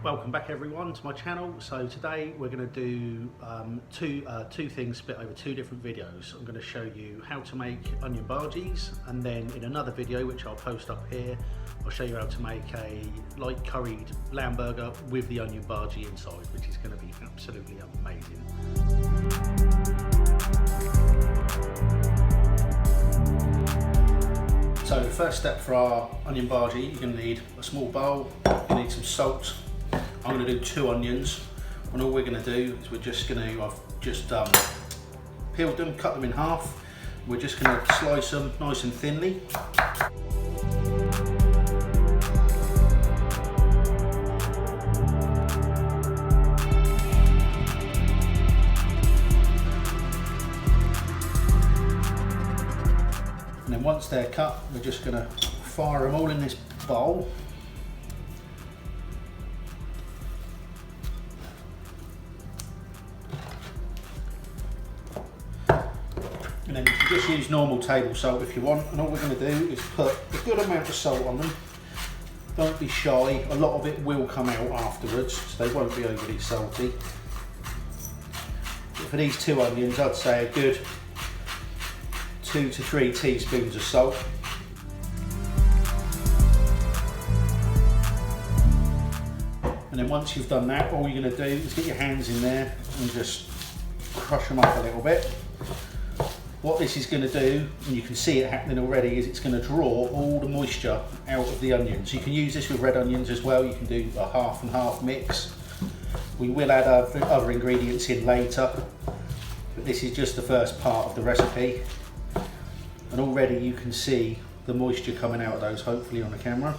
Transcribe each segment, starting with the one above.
Welcome back everyone to my channel. So today we're going to do two things split over two different videos. I'm going to show you how to make onion bhajis, and then in another video which I'll post up here, I'll show you how to make a light curried lamb burger with the onion bhaji inside, which is going to be absolutely amazing. So the first step for our onion bhaji, you're going to need a small bowl, you need some salt. I'm going to do 2 onions, and all we're going to do is I've just peeled them, cut them in half. We're just going to slice them nice and thinly. And then once they're cut, we're just going to fire them all in this bowl. And then you can just use normal table salt if you want, and all we're going to do is put a good amount of salt on them. Don't be shy, a lot of it will come out afterwards, so they won't be overly salty. But for these 2 onions, I'd say a good 2 to 3 teaspoons of salt. And then once you've done that, all you're going to do is get your hands in there and just crush them up a little bit. What this is going to do, and you can see it happening already, is it's going to draw all the moisture out of the onions. You can use this with red onions as well. You can do a half and half mix. We will add other ingredients in later, but this is just the first part of the recipe. And already you can see the moisture coming out of those, hopefully on the camera.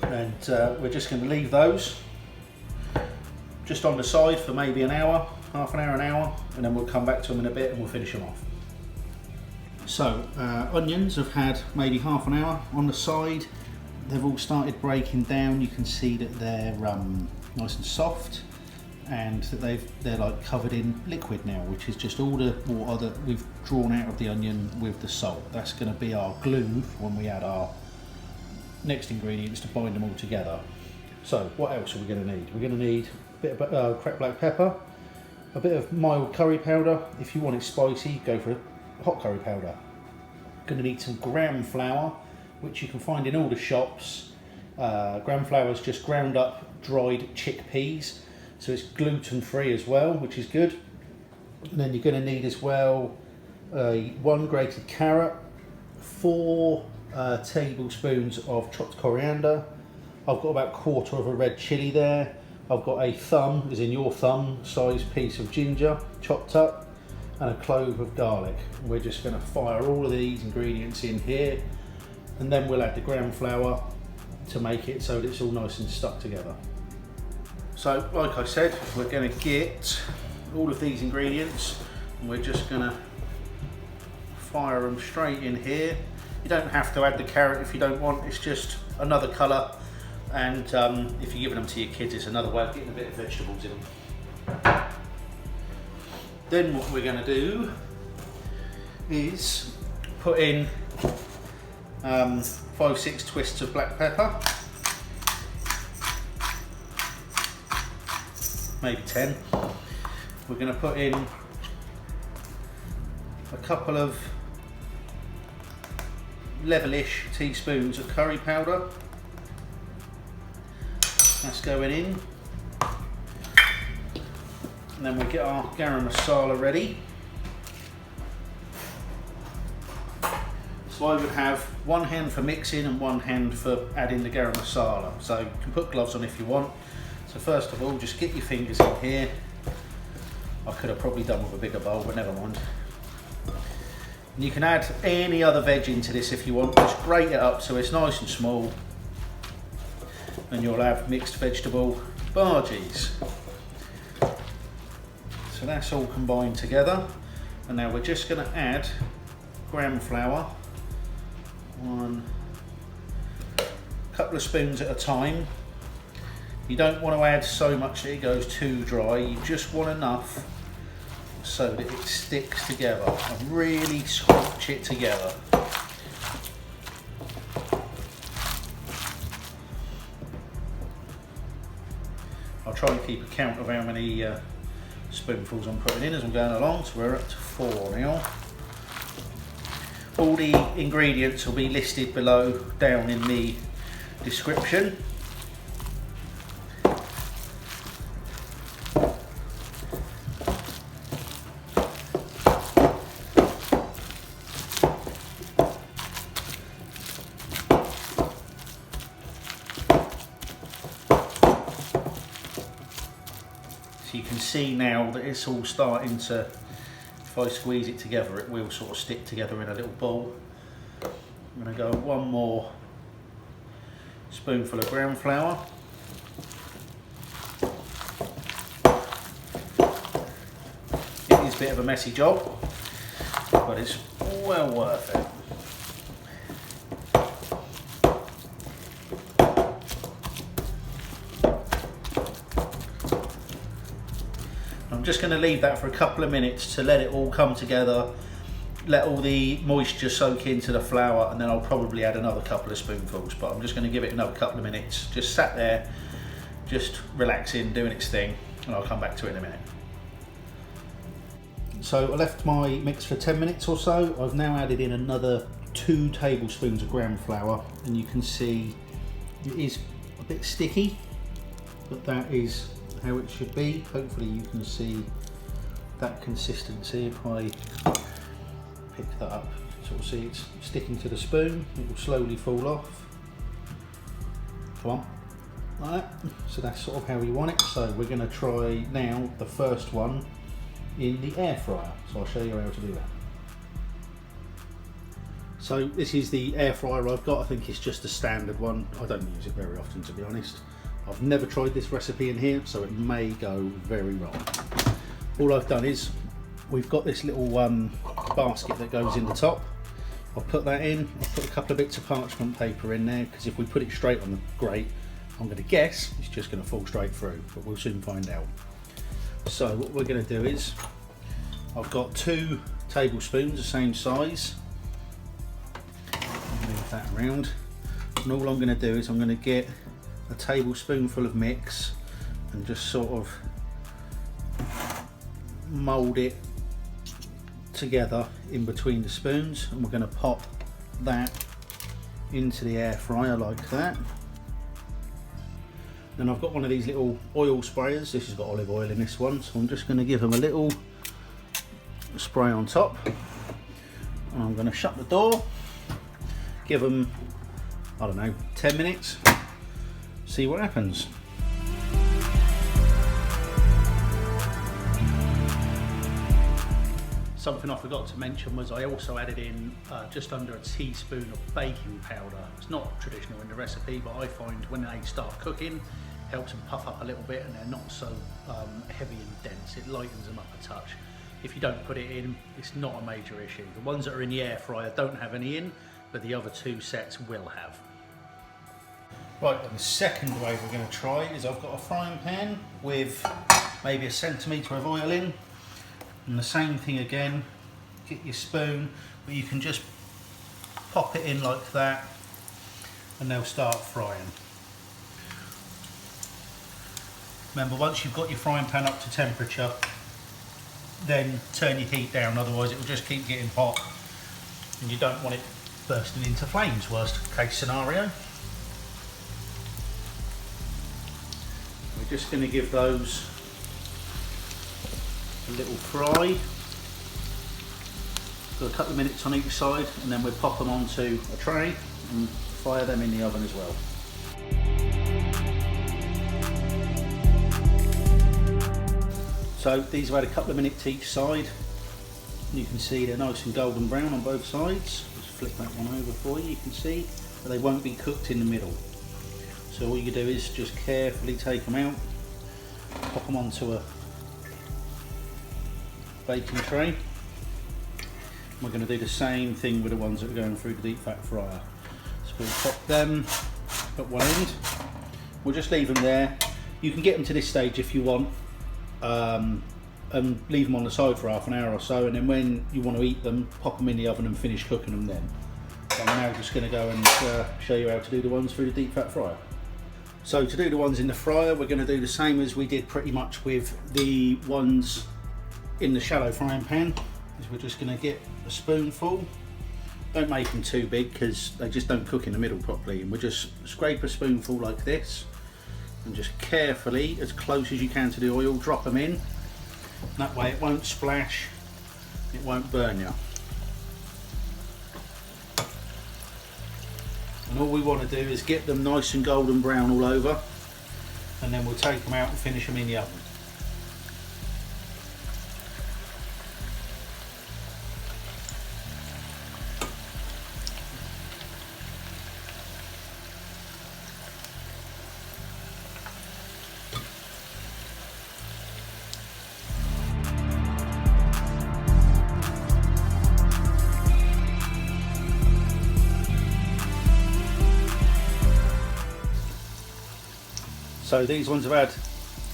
And we're just going to leave those just on the side for maybe an hour. Half an hour, and then we'll come back to them in a bit and we'll finish them off. So onions have had maybe half an hour on the side. They've all started breaking down. You can see that they're nice and soft, and that they're like covered in liquid now, which is just all the water that we've drawn out of the onion with the salt. That's going to be our glue when we add our next ingredients to bind them all together. So what else are we going to need? We're going to need a bit of cracked black pepper, a bit of mild curry powder. If you want it spicy, go for hot curry powder. Going to need some gram flour, which you can find in all the shops. Gram flour is just ground up dried chickpeas, so it's gluten free as well, which is good. And then you're going to need as well 1 grated carrot, 4 tablespoons of chopped coriander. I've got about 1/4 of a red chilli there. I've got a thumb, as in your thumb, size piece of ginger chopped up, and a clove of garlic. We're just going to fire all of these ingredients in here, and then we'll add the gram flour to make it so that it's all nice and stuck together. So like I said, we're going to get all of these ingredients and we're just going to fire them straight in here. You don't have to add the carrot if you don't want, it's just another colour. And if you're giving them to your kids, it's another way of getting a bit of vegetables in them. Then what we're going to do is put in 5-6 twists of black pepper, maybe 10. We're going to put in a couple of levelish teaspoons of curry powder. That's going in, and then we get our garam masala ready. So I would have 1 hand for mixing and 1 hand for adding the garam masala. So you can put gloves on if you want. So first of all, just get your fingers in here. I could have probably done with a bigger bowl, but never mind. And you can add any other veg into this if you want. Just grate it up so it's nice and small, and you'll have mixed vegetable bhajis. So that's all combined together, and now we're just going to add gram flour, 1 couple of spoons at a time. You don't want to add so much that it goes too dry, you just want enough so that it sticks together and really scrunch it together. I'll try and keep a count of how many spoonfuls I'm putting in as I'm going along. So we're up to 4 now. All the ingredients will be listed below down in the description. So you can see now that it's all starting to, if I squeeze it together, it will sort of stick together in a little ball. I'm going to go one more spoonful of ground flour. It is a bit of a messy job, but it's well worth it. I'm just going to leave that for a couple of minutes to let it all come together, let all the moisture soak into the flour, and then I'll probably add another couple of spoonfuls, but I'm just going to give it another couple of minutes, just sat there, just relaxing, doing its thing, and I'll come back to it in a minute. So I left my mix for 10 minutes or so. I've now added in another 2 tablespoons of ground flour, and you can see it is a bit sticky, but that is how it should be. Hopefully you can see that consistency. If I pick that up, sort of see it's sticking to the spoon, it will slowly fall off. Come on, like that. So that's sort of how we want it. So we're going to try now the first one in the air fryer. So I'll show you how to do that. So this is the air fryer I've got. I think it's just a standard one. I don't use it very often, to be honest. I've never tried this recipe in here, so it may go very wrong. All I've done is, we've got this little basket that goes in the top. I'll put that in, I'll put a couple of bits of parchment paper in there, because if we put it straight on the grate, I'm going to guess it's just going to fall straight through, but we'll soon find out. So what we're going to do is, I've got 2 tablespoons the same size. I'll move that around, and all I'm going to do is I'm going to get a tablespoonful of mix and just sort of mould it together in between the spoons, and we're going to pop that into the air fryer like that. And I've got one of these little oil sprayers. This has got olive oil in this one, so I'm just going to give them a little spray on top, and I'm going to shut the door, give them, I don't know, 10 minutes, see what happens. Something I forgot to mention was I also added in just under a teaspoon of baking powder. It's not traditional in the recipe, but I find when they start cooking, it helps them puff up a little bit and they're not so heavy and dense. It lightens them up a touch. If you don't put it in, it's not a major issue. The ones that are in the air fryer don't have any in, but the other 2 sets will have. Right, and the second way we're going to try is I've got a frying pan with maybe 1 centimetre of oil in, and the same thing again, get your spoon, but you can just pop it in like that and they'll start frying. Remember, once you've got your frying pan up to temperature, then turn your heat down, otherwise it will just keep getting hot and you don't want it bursting into flames, worst case scenario. We're just going to give those a little fry for a couple of minutes on each side, and then we'll pop them onto a tray and fire them in the oven as well. So these have had a couple of minutes each side. You can see they're nice and golden brown on both sides. Just flip that one over for you, you can see, but they won't be cooked in the middle. So all you do is just carefully take them out, pop them onto a baking tray. We're going to do the same thing with the ones that are going through the deep fat fryer. So we'll pop them at one end. We'll just leave them there. You can get them to this stage if you want, and leave them on the side for half an hour or so, and then when you want to eat them, pop them in the oven and finish cooking them then. So I'm now just going to go and show you how to do the ones through the deep fat fryer. So to do the ones in the fryer, we're going to do the same as we did pretty much with the ones in the shallow frying pan. Is we're just going to get a spoonful. Don't make them too big because they just don't cook in the middle properly, and we'll just scrape a spoonful like this and just carefully, as close as you can to the oil, drop them in. That way it won't splash, it won't burn you. And all we want to do is get them nice and golden brown all over, and then we'll take them out and finish them in the oven. So these ones have had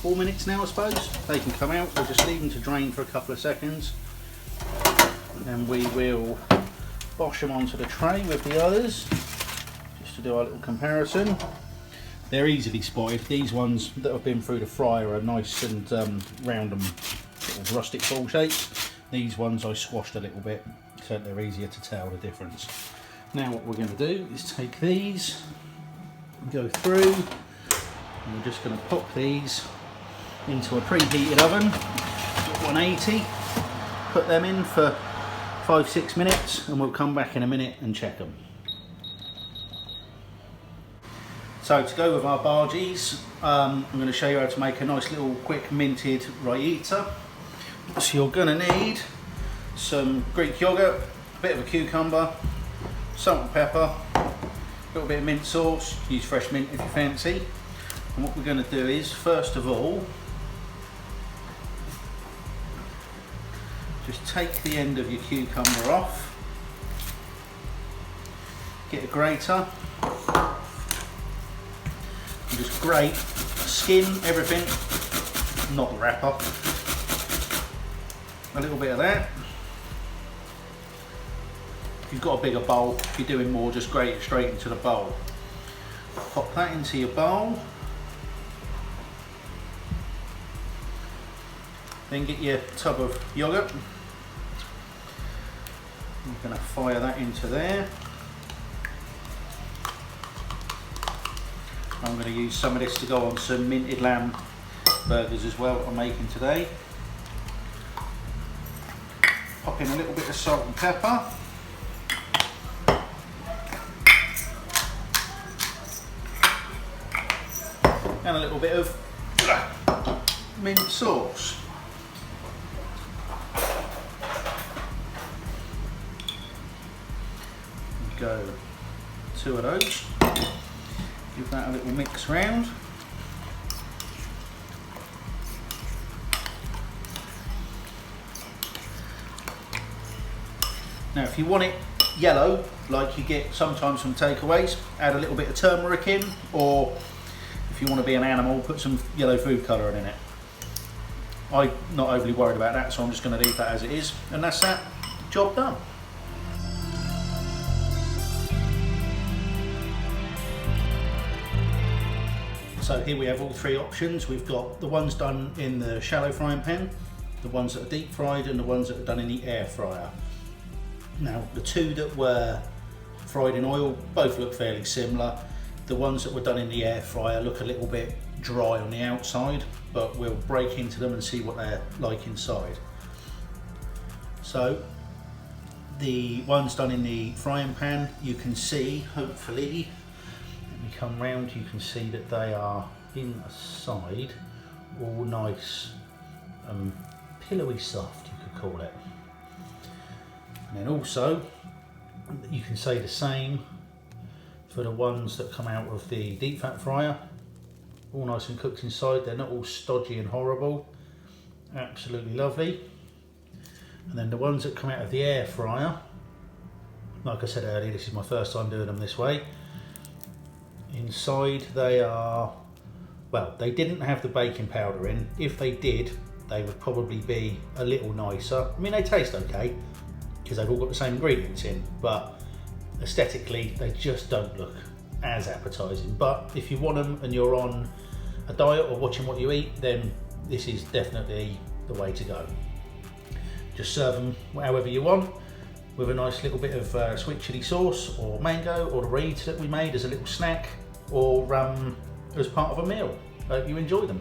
4 minutes now, I suppose. They can come out. We'll just leave them to drain for a couple of seconds, and then we will bosh them onto the tray with the others, just to do our little comparison. They're easily spotted. These ones that have been through the fryer are nice and round and sort of rustic ball shapes. These ones I squashed a little bit, so they're easier to tell the difference. Now what we're going to do is take these, go through, and we're just going to pop these into a preheated oven at 180, put them in for 5-6 minutes, and we'll come back in a minute and check them. So to go with our bhajis, I'm going to show you how to make a nice little quick minted raita. So you're going to need some Greek yogurt, a bit of a cucumber, salt and pepper, a little bit of mint sauce, use fresh mint if you fancy. And what we're going to do is, first of all, just take the end of your cucumber off, get a grater, and just grate, skin, everything, not the wrapper, a little bit of that. If you've got a bigger bowl, if you're doing more, just grate it straight into the bowl. Pop that into your bowl. Then get your tub of yogurt. I'm going to fire that into there. I'm going to use some of this to go on some minted lamb burgers as well that I'm making today. Pop in a little bit of salt and pepper. And a little bit of mint sauce. Go 2 of those, give that a little mix round. Now if you want it yellow, like you get sometimes from takeaways, add a little bit of turmeric in, or if you want to be an animal, put some yellow food colouring in it. I'm not overly worried about that, so I'm just going to leave that as it is, and that's that, job done. So here we have all 3 options. We've got the ones done in the shallow frying pan, the ones that are deep fried, and the ones that are done in the air fryer. Now the 2 that were fried in oil both look fairly similar. The ones that were done in the air fryer look a little bit dry on the outside, but we'll break into them and see what they're like inside. So the ones done in the frying pan, you can see, hopefully, let me come round, you can see that they are inside all nice pillowy soft, you could call it. And then also you can say the same for the ones that come out of the deep fat fryer, all nice and cooked inside. They're not all stodgy and horrible, absolutely lovely. And then the ones that come out of the air fryer, like I said earlier, this is my first time doing them this way. Inside they are, well, they didn't have the baking powder in. If they did, they would probably be a little nicer. I mean, they taste okay because they've all got the same ingredients in, but aesthetically they just don't look as appetizing. But if you want them and you're on a diet or watching what you eat, then this is definitely the way to go. Just serve them however you want, with a nice little bit of sweet chili sauce or mango, or the reeds that we made as a little snack, or as part of a meal. Hope you enjoy them.